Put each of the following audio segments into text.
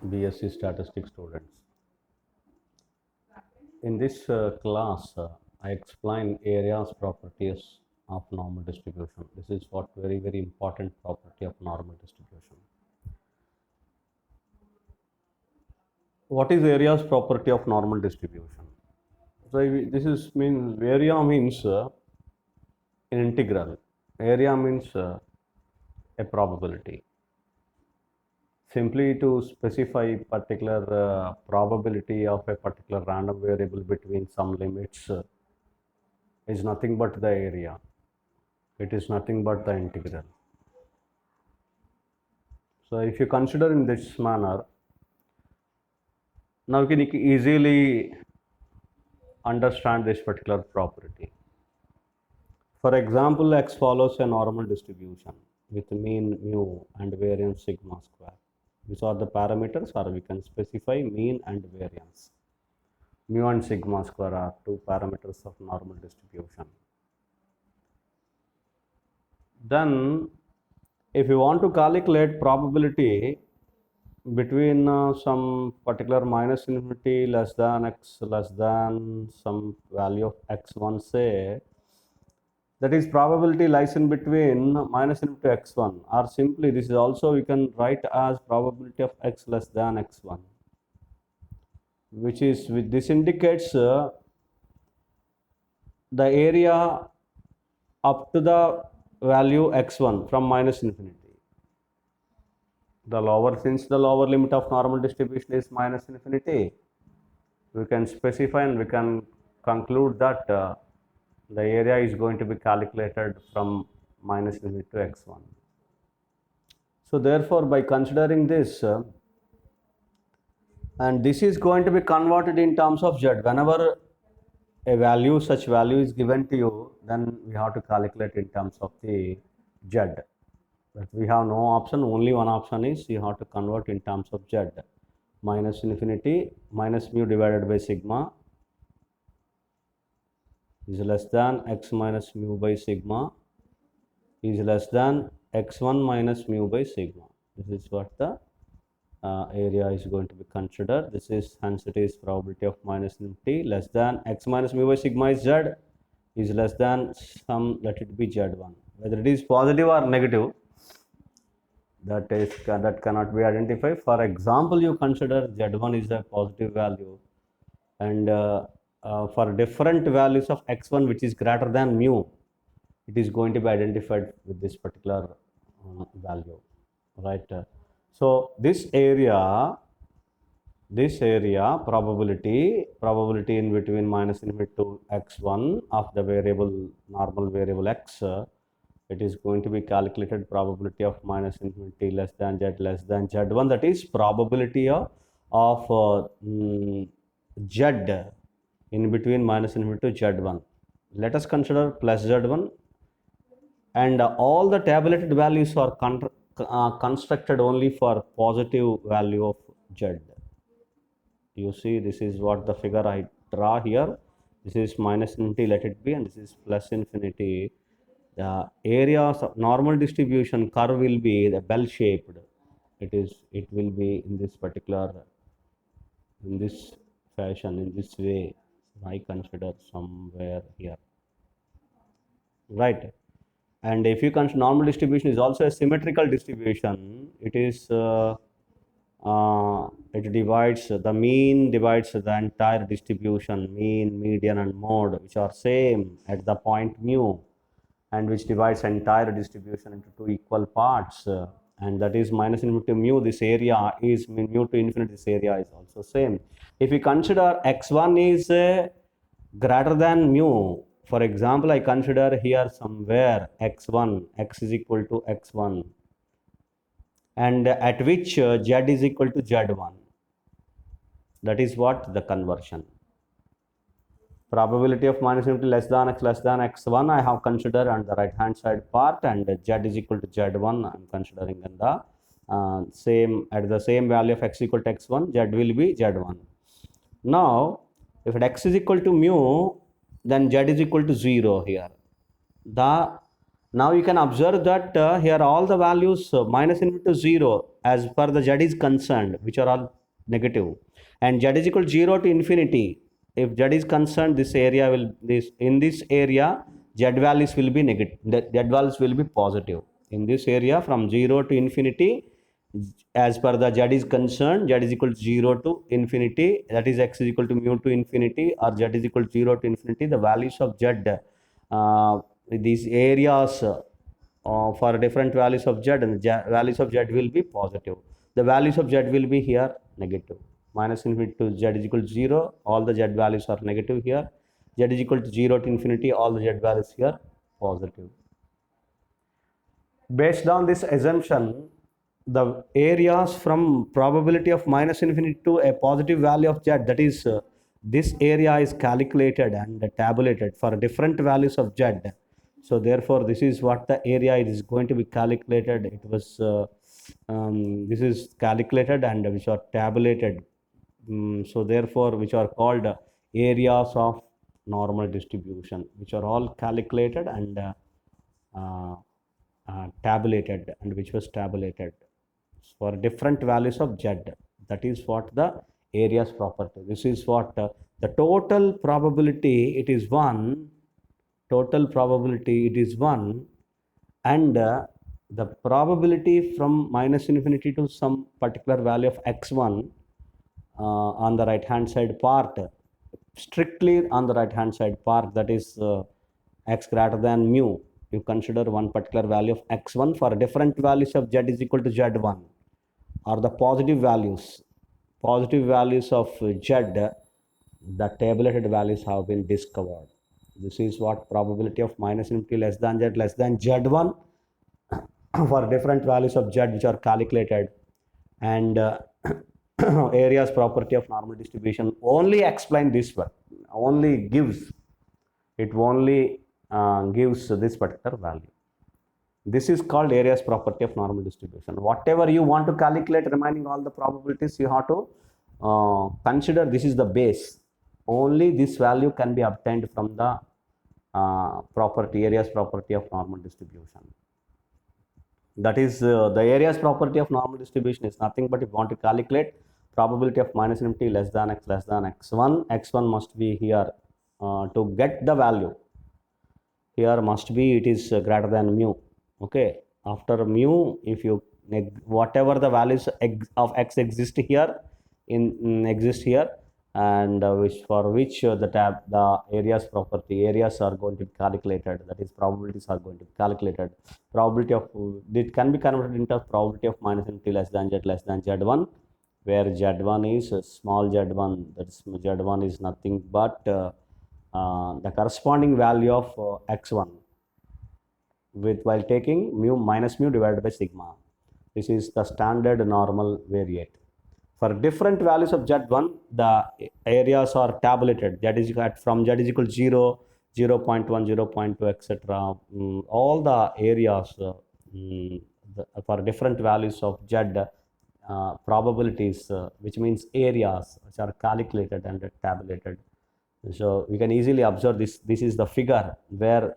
BSc Statistics students. In this class, I explain areas properties of normal distribution. This is what very important property of normal distribution. What is areas property of normal distribution? So this is means area means an integral. Area means a probability. Simply to specify particular probability of a particular random variable between some limits is nothing but the area. It is nothing but the integral. So if you consider in this manner, now you can easily understand this particular property. For example, X follows a normal distribution with mean mu and variance sigma square. These are the parameters, or we can specify mean and variance. Mu and sigma square are two parameters of normal distribution. Then if you want to calculate probability between some particular minus infinity less than x less than some value of x1, say, that is probability lies in between minus infinity to x1, or simply this is also we can write as probability of x less than x1, which is with this indicates the area up to the value x1 from minus infinity. The lower, since the lower limit of normal distribution is minus infinity, we can specify and we can conclude that the area is going to be calculated from minus infinity to x1. So therefore, by considering this, and this is going to be converted in terms of z. Whenever a value, such value is given to you, then we have to calculate in terms of the z. But we have no option, only one option is you have to convert in terms of z. Minus infinity minus mu divided by sigma is less than x minus mu by sigma is less than x1 minus mu by sigma. This is what the area is going to be considered. This is, hence it is probability of minus infinity less than x minus mu by sigma is z is less than some, let it be z1. Whether it is positive or negative, that cannot be identified. For example, you consider z1 is a positive value, and for different values of x1 which is greater than mu, it is going to be identified with this particular value, right? So this area probability in between minus infinity to x1 of the variable, normal variable x, it is going to be calculated probability of minus infinity less than z1, that is probability of z in between minus infinity to z1. Let us consider plus z1, and all the tabulated values are constructed only for positive value of z. You see, this is what the figure I draw here. This is minus infinity, let it be, and this is plus infinity. The areas of normal distribution curve will be the bell shaped. It will be in this particular, in this fashion, in this way. I consider somewhere here, right? And if you consider normal distribution is also a symmetrical distribution, it is it divides, the mean divides the entire distribution, mean, median and mode, which are same at the point mu, and which divides entire distribution into two equal parts, and that is minus infinity to mu. This area is mu to infinity, this area is also same. If we consider x1 is greater than mu, for example, I consider here somewhere x1, x is equal to x1, and at which z is equal to z1. That is what the conversion. Probability of minus infinity less than x1 I have considered on the right hand side part, and z is equal to z1 I am considering in the same, at the same value of x equal to x1, z will be z1. Now if x is equal to mu, then z is equal to 0 here. The Now you can observe that here all the values minus infinity to 0 as per the z is concerned, which are all negative, and z is equal to 0 to infinity. If z is concerned, this area will, this in this area z values will be negative, the z values will be positive. In this area from 0 to infinity, as per the z is concerned, z is equal to 0 to infinity, that is x is equal to mu to infinity, or z is equal to 0 to infinity, the values of z, these areas for different values of z, and the values of z will be positive. The values of z will be here negative. Minus infinity to z is equal to 0, all the z values are negative here. Z is equal to 0 to infinity, all the z values here positive. Based on this assumption, the areas from probability of minus infinity to a positive value of z, that is this area is calculated and tabulated for different values of z. So therefore this is what the area is going to be calculated. It was this is calculated and which are tabulated. So therefore which are called areas of normal distribution, which are all calculated and uh, tabulated, and which was tabulated for different values of z. That is what the areas property. This is what the total probability, it is 1. Total probability, it is 1, and the probability from minus infinity to some particular value of x1 on the right hand side part, strictly on the right hand side part, that is x greater than mu, you consider one particular value of x1 for different values of z is equal to z1, or the positive values of z, the tabulated values have been discovered. This is what probability of minus infinity less than z less than z1 for different values of z which are calculated, and areas property of normal distribution only explain this one, only gives, it only gives this particular value. This is called areas property of normal distribution. Whatever you want to calculate remaining all the probabilities, you have to consider this is the base. Only this value can be obtained from the property, areas property of normal distribution. That is the areas property of normal distribution is nothing but if you want to calculate probability of minus infinity less than x1, x1 must be here to get the value. Here must be it is greater than mu. Okay, after mu, if you whatever the values of x exist here exist here, and which for which the areas property, areas are going to be calculated, that is probabilities are going to be calculated. Probability of it can be converted into probability of minus infinity less than z less than z1, where z1 is small z1, that's z1 is nothing but the corresponding value of x1 with while taking mu minus mu divided by sigma. This is the standard normal variate. For different values of z1, the areas are tabulated. That is from z is equal to 0, 0 0.1, 0 0.2, etc. All the areas for different values of z probabilities, which means areas, which are calculated and tabulated. So we can easily observe this. This is the figure where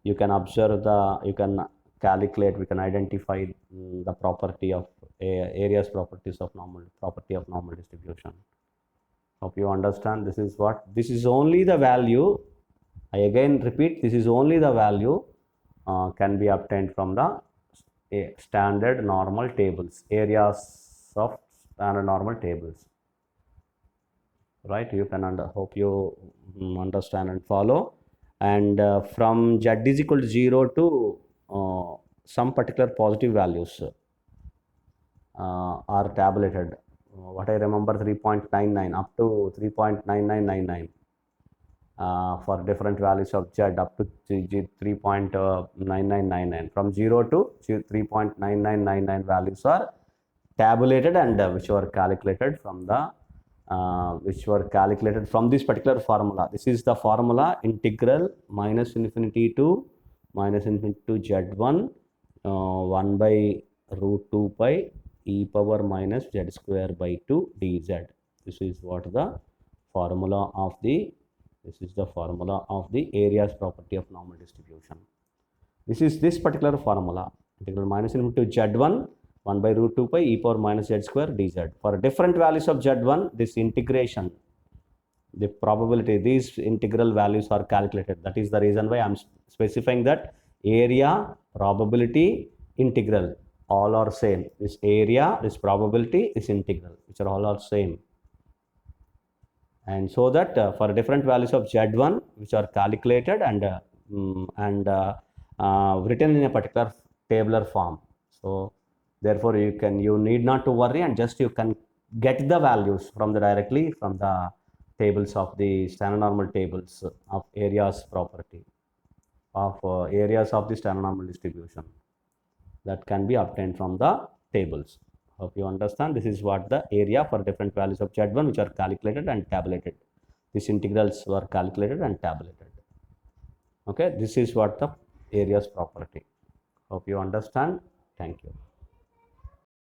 you can observe the, you can calculate, we can identify the property of areas properties of normal, property of normal distribution. Hope you understand. This is what, this is only the value. I again repeat, this is only the value can be obtained from the standard normal tables, areas of standard normal tables. Right, you can hope you understand and follow. And from z is equal to 0 to some particular positive values are tabulated. What I remember, 3.99 up to 3.9999 for different values of z up to 3.9999. From 0 to 3.9999 values are tabulated and which were calculated from the which were calculated from this particular formula. This is the formula, integral minus infinity to z1 1 by root 2 pi e power minus z square by 2 dz. This is what the formula of the, this is the formula of the areas property of normal distribution. This is this particular formula, integral minus infinity to z1 1 by root 2 pi e power minus z square dz. For different values of z1, this integration, the probability, these integral values are calculated. That is the reason why I am specifying that area, probability, integral, all are same. This area, this probability, this integral, which are all same. And so that for different values of z1, which are calculated and written in a particular tabular form. So therefore you need not to worry, and just you can get the values from the directly from the tables of the standard normal tables of areas property of areas of the standard normal distribution that can be obtained from the tables. Hope you understand. This is what the area for different values of z1 which are calculated and tabulated. These integrals were calculated and tabulated. Okay, this is what the areas property. Hope you understand. Thank you.